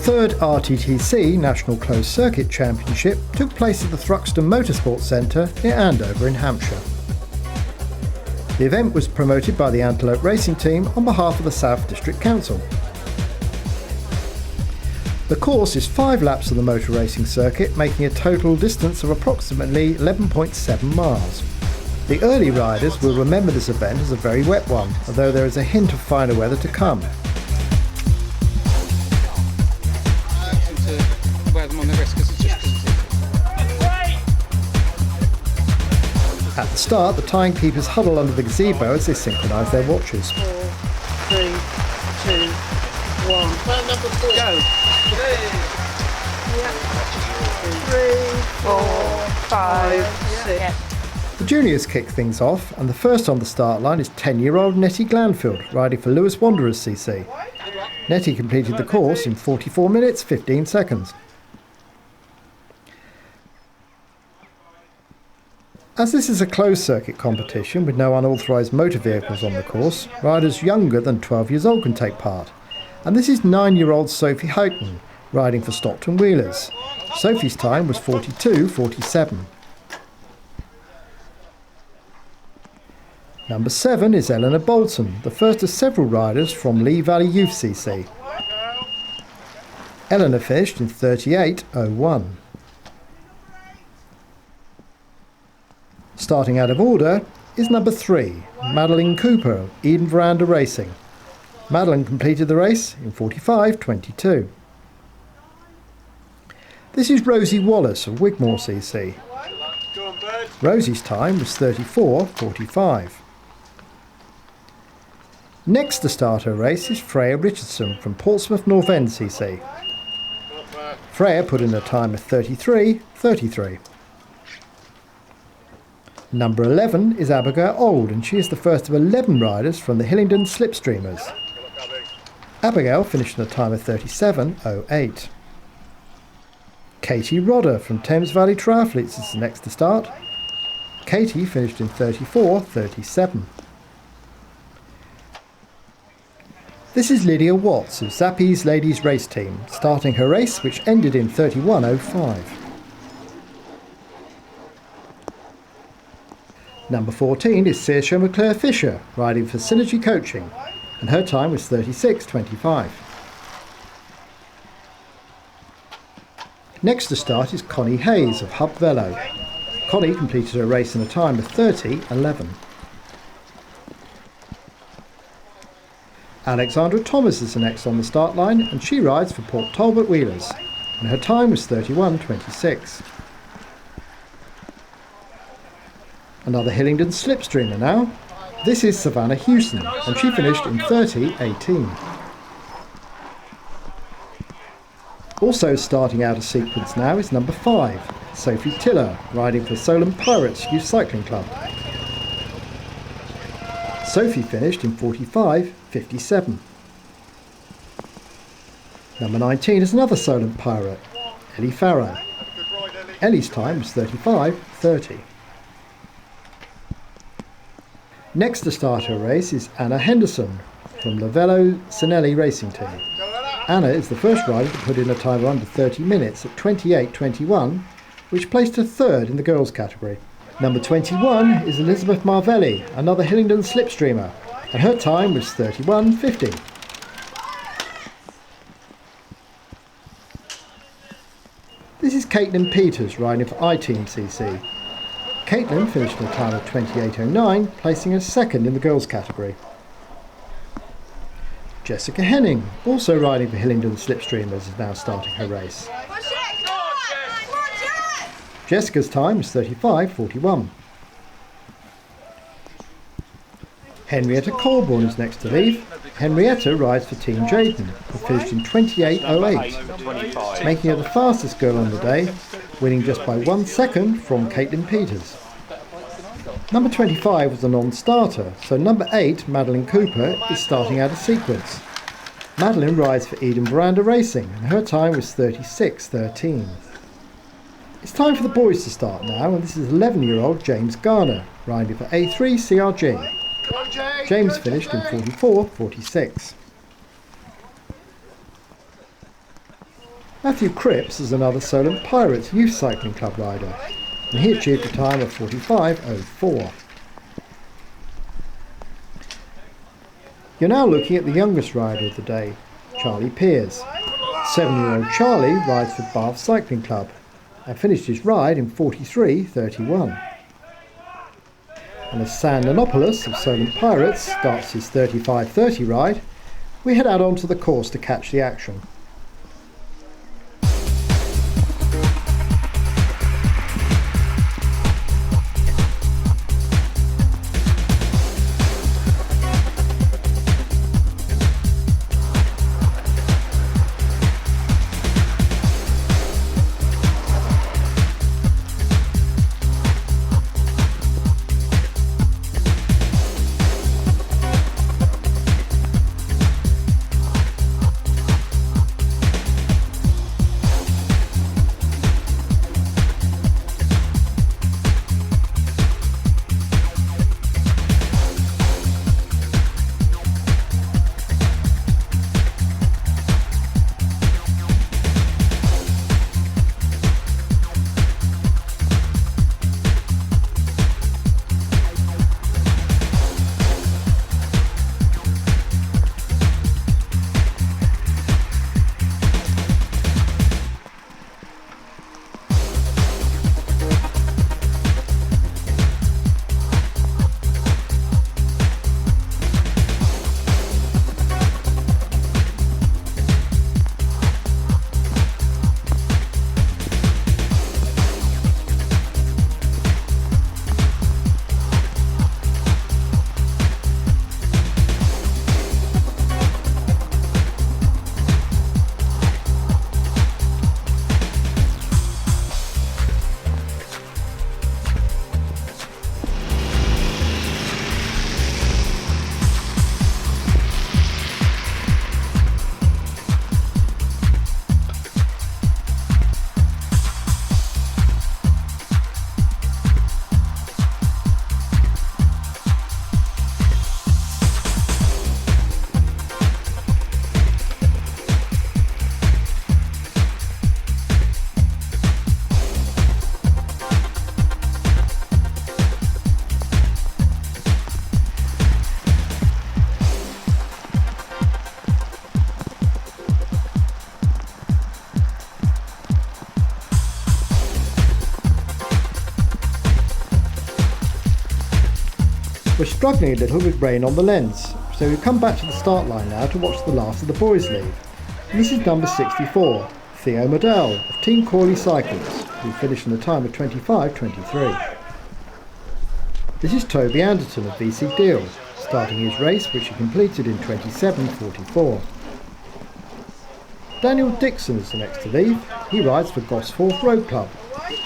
third RTTC National Closed Circuit Championship took place at the Thruxton Motorsport Centre near Andover in Hampshire. The event was promoted by the Adalta Racing Team on behalf of the South District Council. The course is 5 laps of the motor racing circuit, making a total distance of approximately 11.7 miles. The early riders will remember this event as a very wet one, although there is a hint of finer weather to come. At the start, the timekeepers huddle under the gazebo as they synchronise their watches. 4, 3, 2, 1. Well, number 4. Go. 3, 4, 5, 6. The juniors kick things off, and the first on the start line is 10-year-old Nettie Glanfield, riding for Lewis Wanderers CC. Nettie completed the course in 44 minutes 15 seconds. As this is a closed circuit competition with no unauthorised motor vehicles on the course, riders younger than 12 years old can take part. And this is 9-year-old Sophie Houghton, riding for Stockton Wheelers. Sophie's time was 42.47. Number 7 is Eleanor Bolton, the first of several riders from Lee Valley Youth CC. Eleanor finished in 38.01. Starting out of order is number 3, Madeline Cooper, Eden Veranda Racing. Madeline completed the race in 45.22. This is Rosie Wallace of Wigmore CC. Rosie's time was 34.45. Next to start her race is Freya Richardson from Portsmouth North End CC. Freya put in a time of 33.33. Number 11 is Abigail Old, and she is the first of 11 riders from the Hillingdon Slipstreamers. Abigail finished in a time of 37.08. Katie Rodder from Thames Valley Triathletes is the next to start. Katie finished in 34.37. This is Lydia Watts of Zappy's Ladies Race Team, starting her race, which ended in 31.05. Number 14 is Saoirse McClure Fisher, riding for Synergy Coaching, and her time was 36.25. Next to start is Connie Hayes of Hub Velo. Connie completed her race in a time of 30.11. Alexandra Thomas is the next on the start line, and she rides for Port Talbot Wheelers, and her time was 31.26. Another Hillingdon slipstreamer now. This is Savannah Hewson, and she finished in 30.18. Also starting out of sequence now is number 5, Sophie Tiller, riding for Solent Pirates Youth Cycling Club. Sophie finished in 45.57. Number 19 is another Solent Pirate, Ellie Farrow. Ellie's time was 35.30. Next to start her race is Anna Henderson from Lavello Sinelli Racing Team. Anna is the first rider to put in a time of under 30 minutes at 28.21, which placed her third in the girls category. Number 21 is Elizabeth Marvelli, another Hillingdon slipstreamer, and her time was 31.50. This is Caitlin Peters riding for iTeam CC. Caitlin finished in a time of 28.09, placing her second in the girls category. Jessica Henning, also riding for Hillingdon Slipstreamers, is now starting her race. Jessica's time is 35.41. Henrietta Colborne is next to leave. Henrietta rides for Team Jayden, who finished in 28.08, making her the fastest girl on the day, winning just by 1 second from Caitlin Peters. Number 25 was a non-starter, so number 8, Madeline Cooper, is starting out of sequence. Madeline rides for Eden Veranda Racing, and her time was 36.13. It's time for the boys to start now, and this is 11-year-old James Garner, riding for A3 CRG. James finished in 44.46. Matthew Cripps is another Solent Pirates Youth Cycling Club rider, and he achieved a time of 45.04. You're now looking at the youngest rider of the day, Charlie Pears. 7-year-old Charlie rides for Bath Cycling Club and finished his ride in 43.31. And as Sam Nanopoulos of Solent Pirates starts his 35.30 ride, we head out onto the course to catch the action. We're struggling a little with rain on the lens, so we've come back to the start line now to watch the last of the boys leave. And this is number 64, Theo Modell of Team Crawley Cycles, who finished in a time of 25.23. This is Toby Anderton of VC Deal, starting his race which he completed in 27.44. Daniel Dixon is the next to leave. He rides for Gosforth Road Club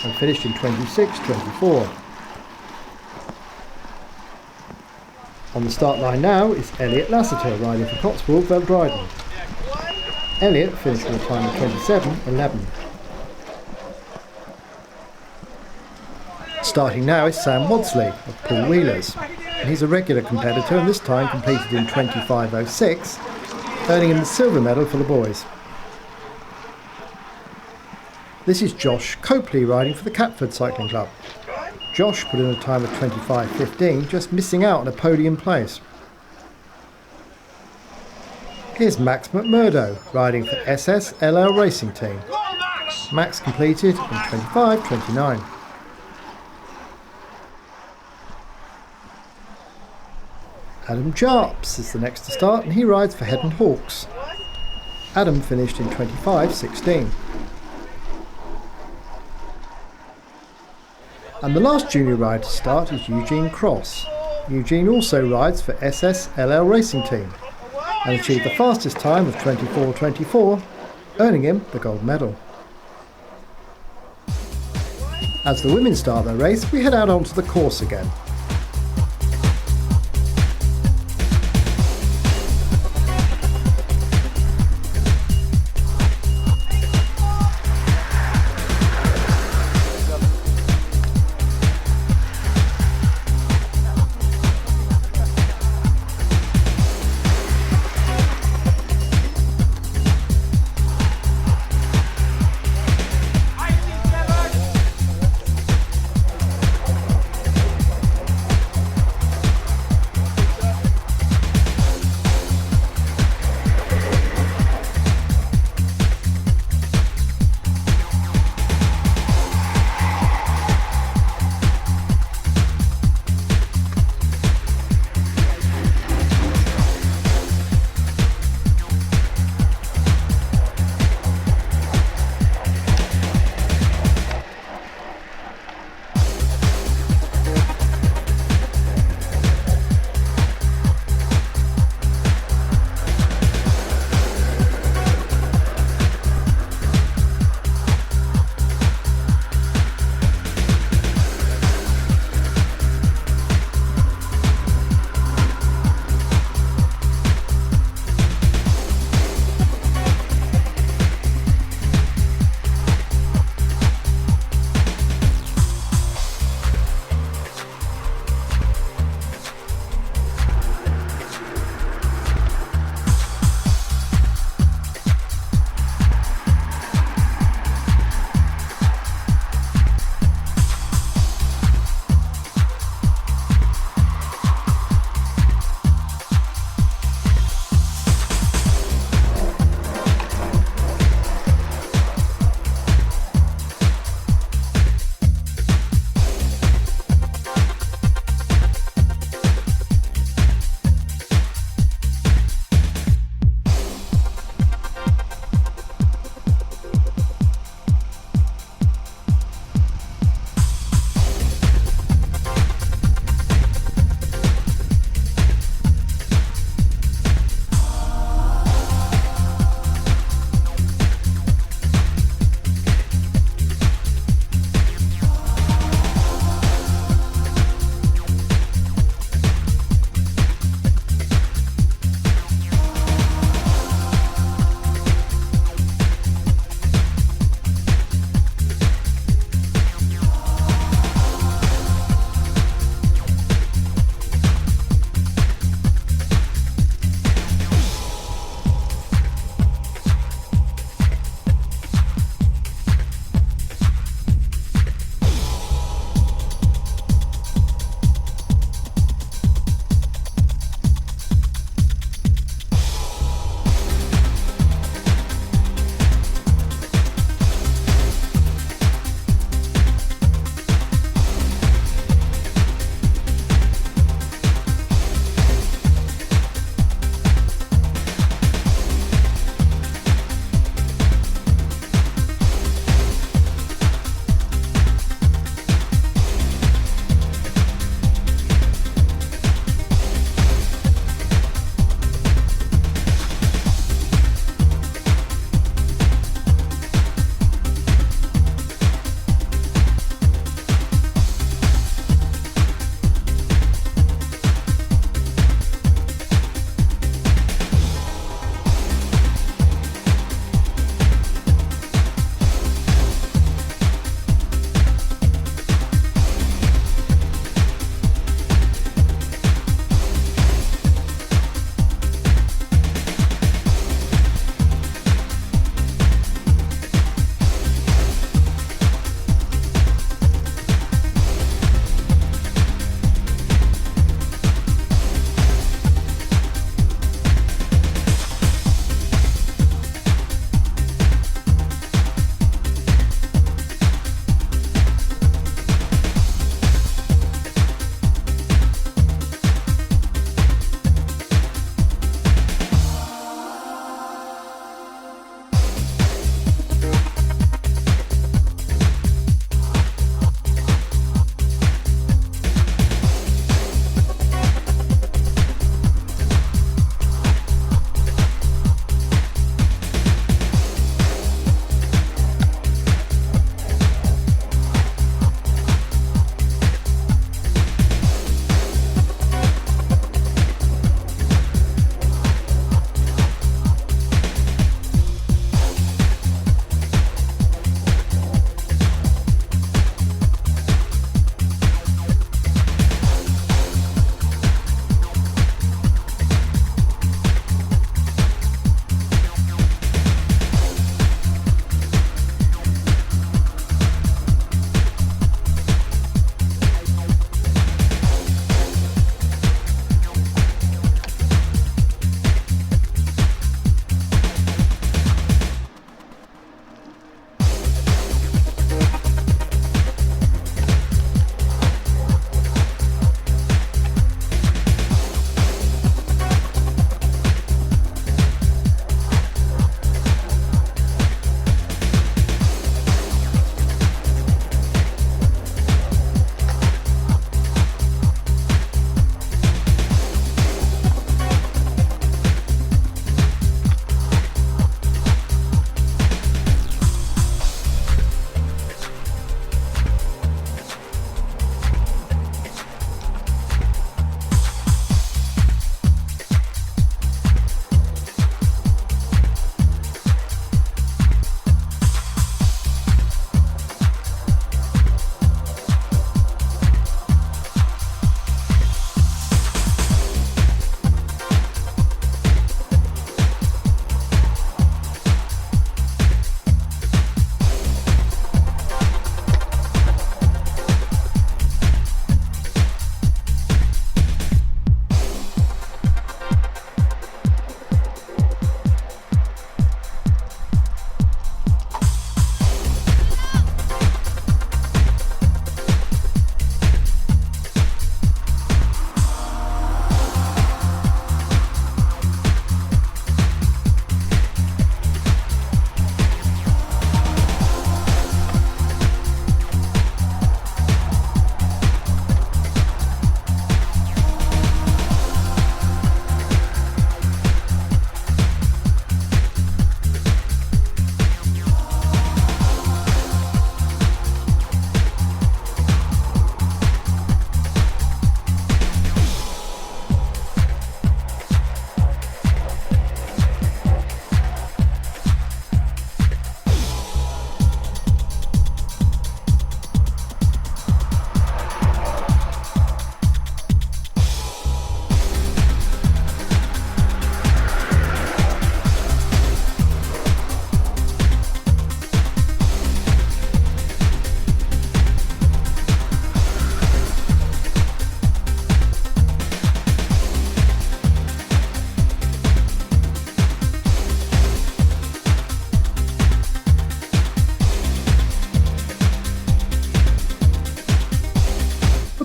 and finished in 26.24. On the start line now is Elliot Lassiter riding for Cotswold Veldryden. Elliot finished in a time of 27.11. Starting now is Sam Wadsley of Paul Wheelers, and he's a regular competitor and this time completed in 25.06, earning him the silver medal for the boys. This is Josh Copley riding for the Catford Cycling Club. Josh put in a time of 25.15, just missing out on a podium place. Here's Max McMurdo riding for SSLL Racing Team. Max completed in 25.29. Adam Jarps is the next to start and he rides for Head and Hawks. Adam finished in 25.16. And the last junior rider to start is Eugene Cross. Eugene also rides for SSLL Racing Team and achieved the fastest time of 24.24, earning him the gold medal. As the women start their race, we head out onto the course again.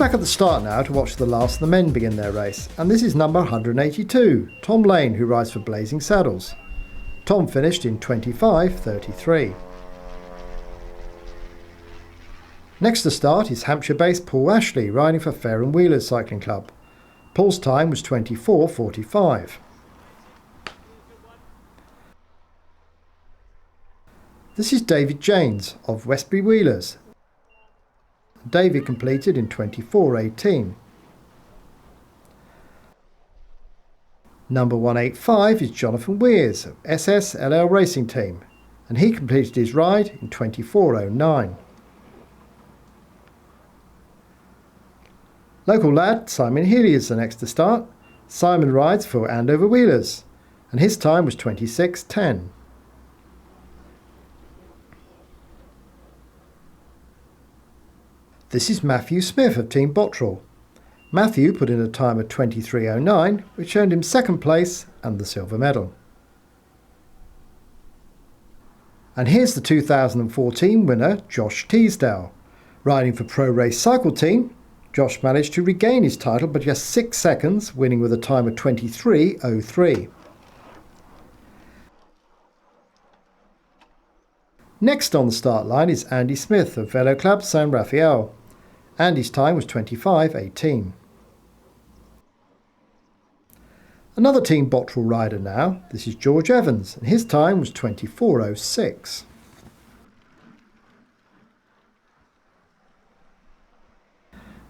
back at the start now to watch the last of the men begin their race, and this is number 182, Tom Lane, who rides for Blazing Saddles. Tom finished in 25:33. Next to start is Hampshire-based Paul Ashley, riding for Fair and Wheelers Cycling Club. Paul's time was 24:45. This is David Janes of Westbury Wheelers. David completed in 24:18. Number 185 is Jonathan Weirs of SSLL Racing Team, and he completed his ride in 24:09. Local lad Simon Healy is the next to start. Simon rides for Andover Wheelers, and his time was 26:10. This is Matthew Smith of Team Bottrill. Matthew put in a time of 23:09, which earned him second place and the silver medal. And here's the 2014 winner, Josh Teasdale. Riding for Prorace Cycling Team, Josh managed to regain his title by just 6 seconds, winning with a time of 23:03. Next on the start line is Andy Smith of Velo Club San Rafael. Andy's time was 25:18. Another Team Bottrill rider now, this is George Evans, and his time was 24:06.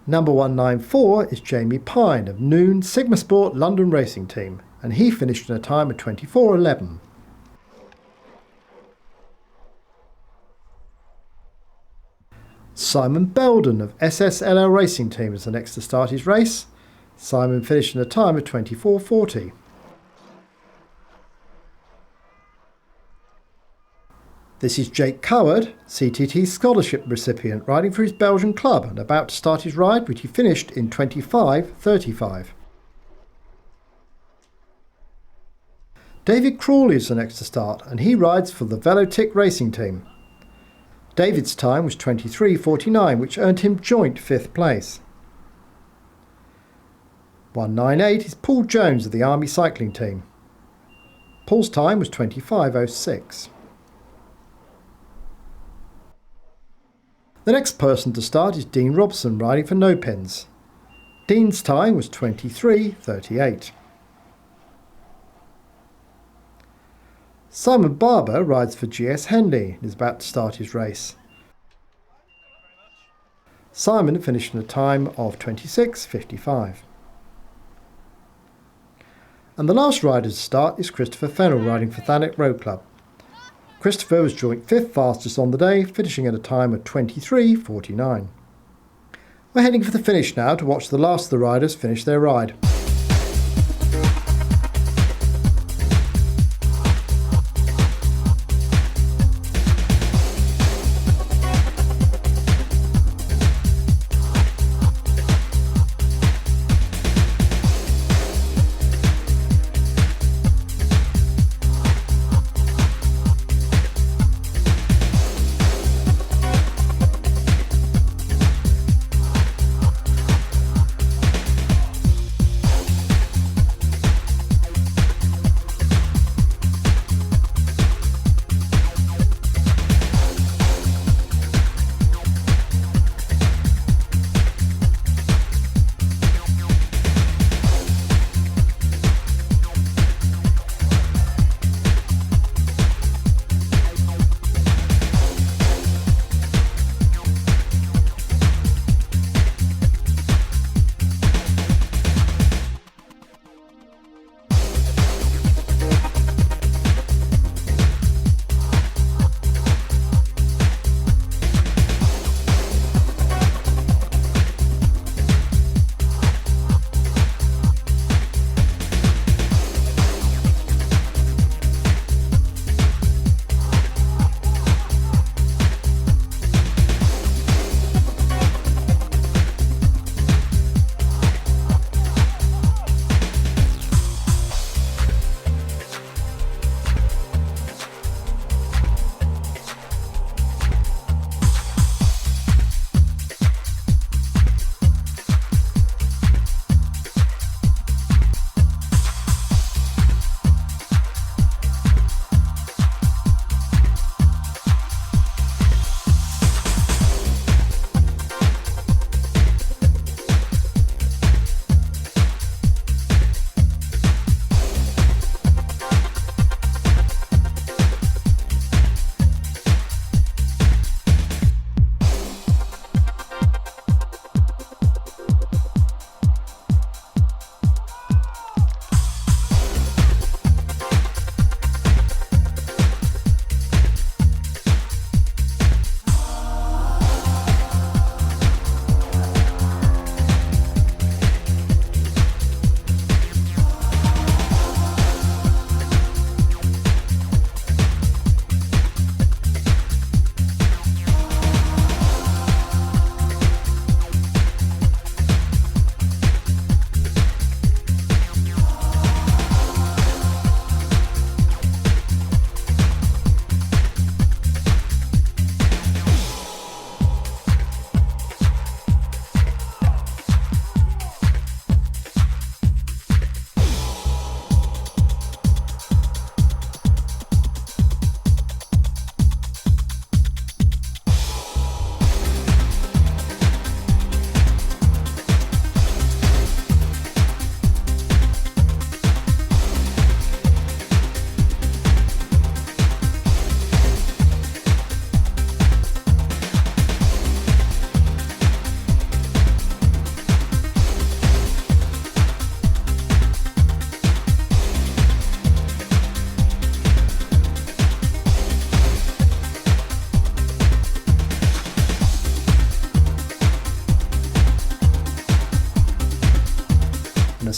Number 194 is Jamie Pine of Noon Sigma Sport London Racing Team, and he finished in a time of 24:11. Simon Belden of SSLL Racing Team is the next to start his race. Simon finished in a time of 24:40. This is Jake Coward, CTT scholarship recipient, riding for his Belgian club and about to start his ride, which he finished in 25:35. David Crawley is the next to start, and he rides for the Velotik Racing Team. David's time was 23:49, which earned him joint 5th place. 198 is Paul Jones of the Army Cycling Team. Paul's time was 25:06. The next person to start is Dean Robson, riding for Nopinz. Dean's time was 23:38. Simon Barber rides for GS Henley and is about to start his race. Simon finished in a time of 26:55. And the last rider to start is Christopher Fennell, riding for Thanet Road Club. Christopher was joint 5th fastest on the day, finishing at a time of 23:49. We're heading for the finish now to watch the last of the riders finish their ride.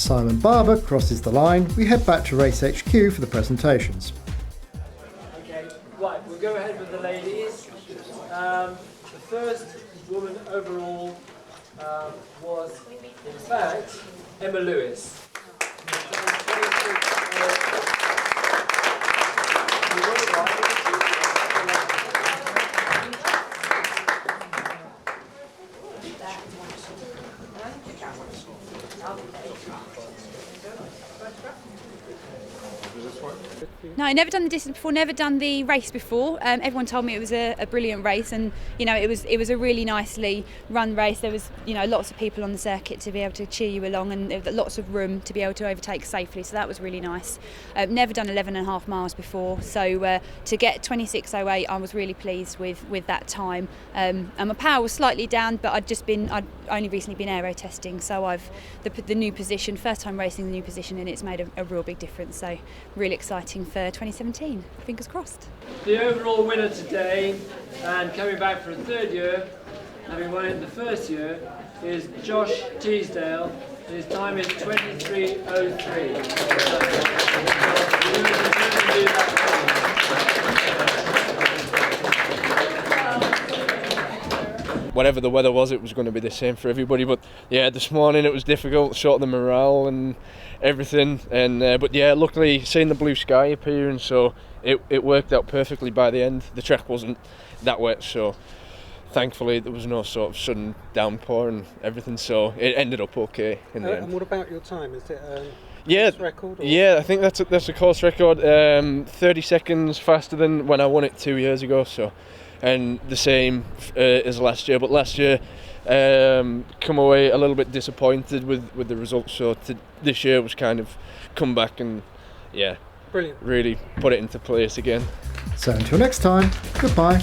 Simon Barber crosses the line, we head back to Race HQ for the presentations. Okay, right, we'll go ahead with the ladies. The first woman overall was, in fact, Emma Lewis. No, I've never done the distance before, never done the race before. Everyone told me it was a brilliant race, and you know it was a really nicely run race. There was lots of people on the circuit to be able to cheer you along, and there was lots of room to be able to overtake safely. So that was really nice. Never done 11.5 miles before, so to get 26:08, I was really pleased with that time. And my power was slightly down, but I'd only recently been aero testing, so I've the new position, first time racing the new position, and it's made a real big difference. So really exciting for 2017. Fingers crossed. The overall winner today, and coming back for a third year, having won it in the first year, is Josh Teasdale. His time is 23:03. Whatever the weather was, it was going to be the same for everybody. But yeah, this morning it was difficult, sort of the morale and everything. And but yeah, luckily seeing the blue sky appearing, so it worked out perfectly by the end. The track wasn't that wet, so thankfully there was no sort of sudden downpour and everything. So it ended up okay in the end. And what about your time? Is it course record? Yeah, I think that's a course record. 30 seconds faster than when I won it 2 years ago. So. And the same as last year, but last year come away a little bit disappointed with the results. So this year was kind of come back and brilliant, really put it into place again. So until next time, goodbye.